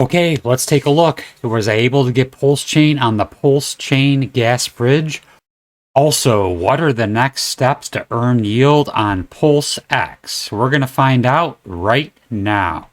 Okay, let's take a look. Was I able to get Pulsechain on the Pulsechain gas bridge? Also, what are the next steps to earn yield on PulseX? We're going to find out right now.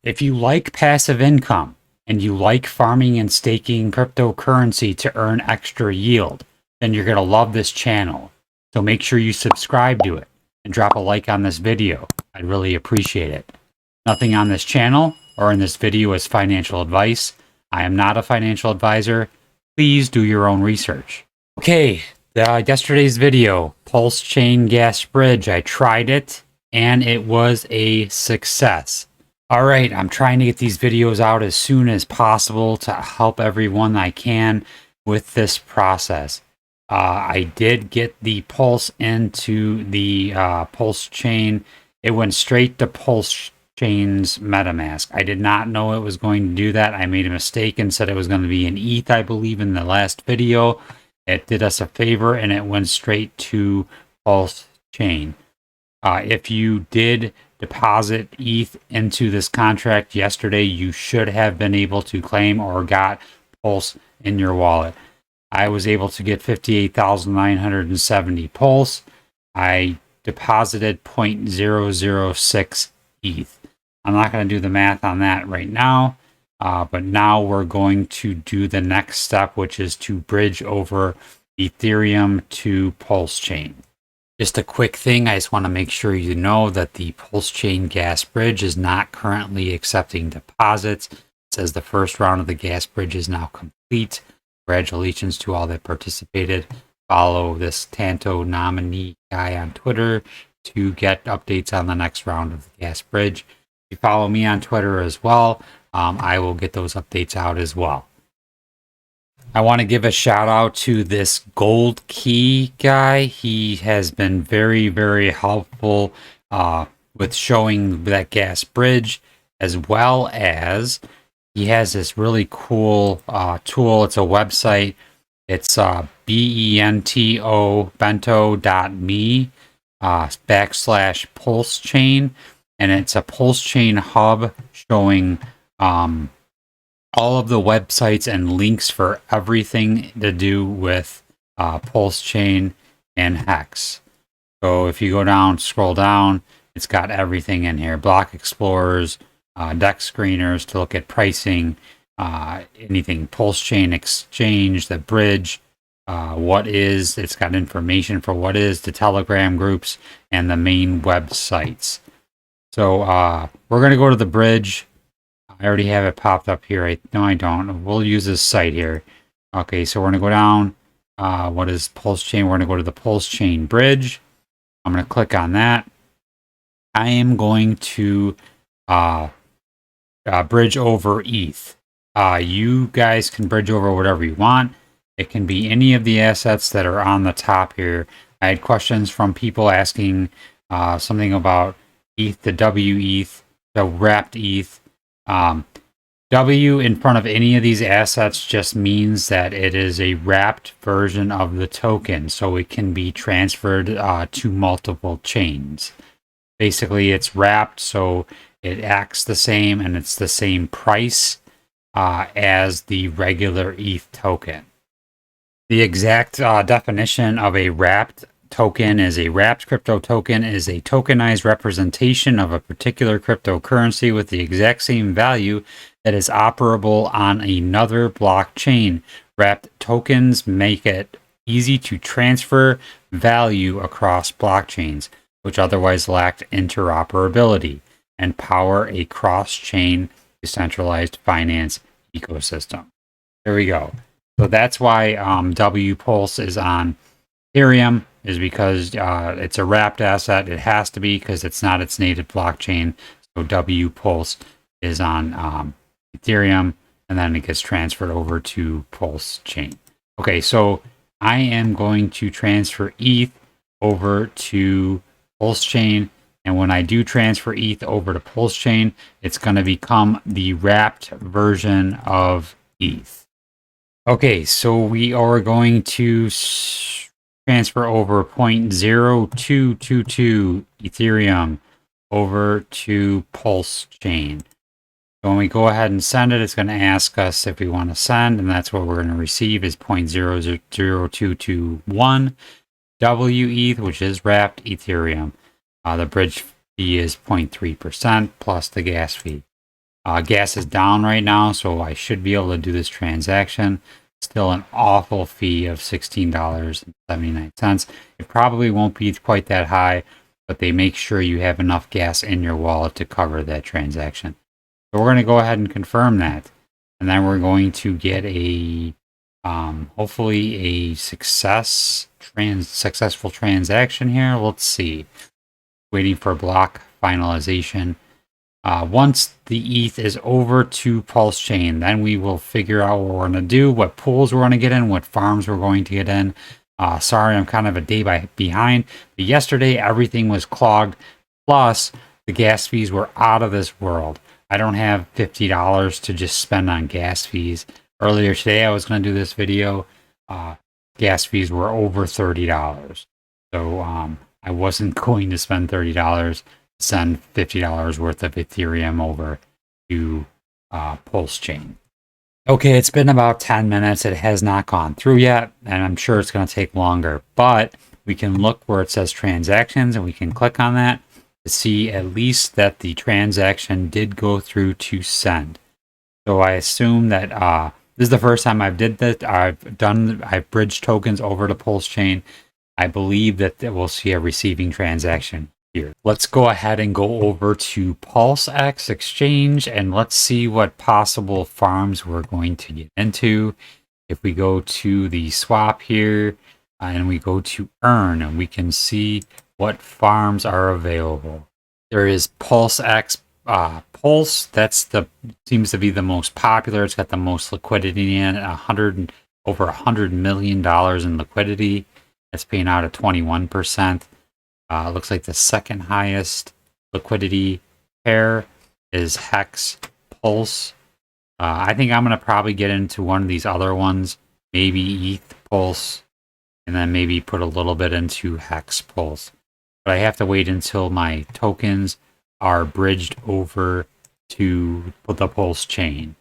If you like passive income and you like farming and staking cryptocurrency to earn extra yield, then you're going to love this channel. So make sure you subscribe to it and drop a like on this video. I'd really appreciate it. Nothing on this channel or in this video is financial advice. I am not a financial advisor. Please do your own research. Okay, yesterday's video, Pulsechain gas bridge. I tried it and it was a success. All right, I'm trying to get these videos out as soon as possible to help everyone I can with this process. I did get the Pulse into the Pulsechain. It went straight to Pulsechain's metamask. I did not know it was going to do that. I made a mistake and said it was going to be an ETH, I believe, in the last video. It did us a favor and it went straight to Pulsechain. If you did deposit ETH into this contract yesterday, you should have been able to claim or got Pulse in your wallet. I was able to get 58,970 Pulse. I deposited 0.006 ETH. I'm not going to do the math on that right now, but now we're going to do the next step, which is to bridge over Ethereum to Pulsechain. Just a quick thing, I just want to make sure you know that the Pulsechain gas bridge is not currently accepting deposits. It says the first round of the gas bridge is now complete. Congratulations to all that participated. Follow this Tanto nominee guy on Twitter to get updates on the next round of the gas bridge. If you follow me on Twitter as well, I will get those updates out as well. I want to give a shout out to this Gold Key guy. He has been very, very helpful with showing that gas bridge, as well as he has this really cool tool. It's a website. It's bento.me /Pulsechain, and it's a Pulsechain hub showing all of the websites and links for everything to do with Pulsechain and HEX. So if you go down, scroll down, it's got everything in here. Block explorers, deck screeners to look at pricing, anything Pulsechain exchange, the bridge, it's got information for what is, the Telegram groups, and the main websites. So we're going to go to the bridge. I already have it popped up here. No, I don't. We'll use this site here. Okay, so we're going to go down. What is Pulsechain? We're going to go to the Pulsechain bridge. I'm going to click on that. I am going to bridge over ETH. You guys can bridge over whatever you want. It can be any of the assets that are on the top here. I had questions from people asking something about ETH, the WETH, the wrapped ETH. W in front of any of these assets just means that it is a wrapped version of the token, so it can be transferred to multiple chains. Basically, it's wrapped, so it acts the same and it's the same price as the regular ETH token. The exact definition of a wrapped token is a wrapped crypto token is a tokenized representation of a particular cryptocurrency with the exact same value that is operable on another blockchain. Wrapped tokens make it easy to transfer value across blockchains, which otherwise lacked interoperability, and power a cross-chain decentralized finance ecosystem. There we go. So that's why WPulse is on Ethereum, is because it's a wrapped asset. It has to be because it's not its native blockchain. So WPulse is on Ethereum, and then it gets transferred over to Pulsechain. Okay, so I am going to transfer ETH over to Pulsechain, and when I do transfer ETH over to Pulsechain, it's going to become the wrapped version of ETH. Okay, so we are going to transfer over 0.0222 Ethereum over to Pulsechain. So when we go ahead and send it, it's going to ask us if we want to send, and that's what we're going to receive is 0.00221 WETH, which is wrapped Ethereum. The bridge fee is 0.3% plus the gas fee. Gas is down right now, so I should be able to do this transaction. Still an awful fee of $16.79. It probably won't be quite that high, but they make sure you have enough gas in your wallet to cover that transaction. So we're going to go ahead and confirm that. And then we're going to get a, hopefully a successful transaction here. Let's see. Waiting for block finalization. Once the ETH is over to Pulsechain, then we will figure out what we're going to do, what pools we're going to get in, what farms we're going to get in. Sorry, I'm kind of a day behind. But yesterday, everything was clogged. Plus, the gas fees were out of this world. I don't have $50 to just spend on gas fees. Earlier today, I was going to do this video. Gas fees were over $30. So I wasn't going to spend $30. Send $50 worth of Ethereum over to Pulsechain. Okay, it's been about 10 minutes. It has not gone through yet, and I'm sure it's going to take longer. But we can look where it says transactions, and we can click on that to see at least that the transaction did go through to send. So I assume that this is the first time I've did that. I've bridged tokens over to Pulsechain. I believe that we'll see a receiving transaction here. Let's go ahead and go over to PulseX exchange and let's see what possible farms we're going to get into. If we go to the swap here and we go to earn, and we can see what farms are available. There is PulseX Pulse. Seems to be the most popular. It's got the most liquidity in it. Over $100 million in liquidity. It's paying out at 21%. Looks like the second highest liquidity pair is HEX Pulse. I think I'm going to probably get into one of these other ones, maybe ETH Pulse, and then maybe put a little bit into HEX Pulse. But I have to wait until my tokens are bridged over to the Pulsechain.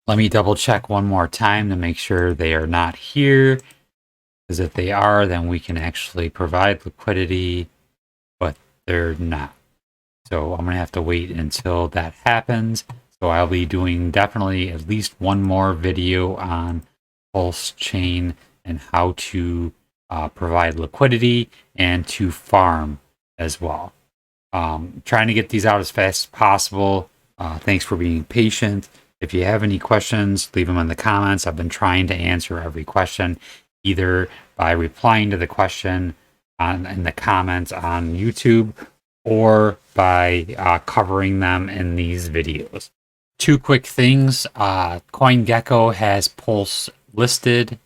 Let me double check one more time to make sure they are not here. Because if they are, then we can actually provide liquidity, but they're not. So I'm going to have to wait until that happens. So I'll be doing definitely at least one more video on Pulsechain and how to provide liquidity and to farm as well. Trying to get these out as fast as possible. Thanks for being patient. If you have any questions, leave them in the comments. I've been trying to answer every question, either by replying to the question in the comments on YouTube or by covering them in these videos. Two quick things. CoinGecko has Pulse listed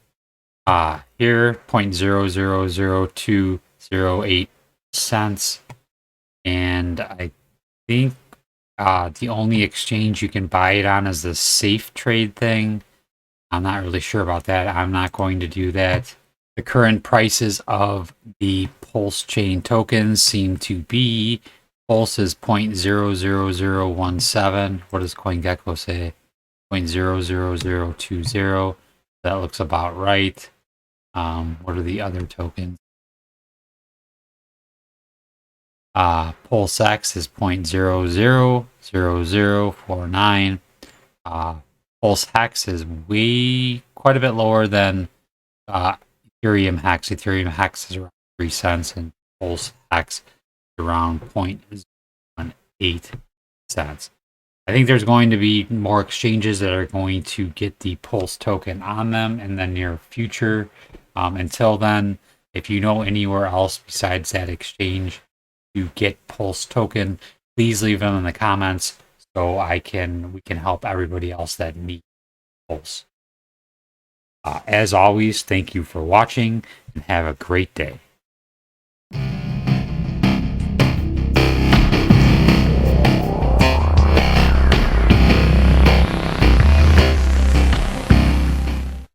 here, 0.000208 cents. And I think the only exchange you can buy it on is the Safe Trade thing. I'm not really sure about that. I'm not going to do that. The current prices of the Pulsechain tokens seem to be Pulse is 0.00017. What does CoinGecko say? 0.00020. That looks about right. What are the other tokens? Pulsex is 0.000049. Pulse HEX is quite a bit lower than Ethereum HEX. Ethereum HEX is around 3 cents, and Pulse HEX is around 0.18 cents. I think there's going to be more exchanges that are going to get the Pulse token on them in the near future. Until then, if you know anywhere else besides that exchange to get Pulse token, please leave them in the comments so we can help everybody else that needs Pulse. As always, thank you for watching and have a great day.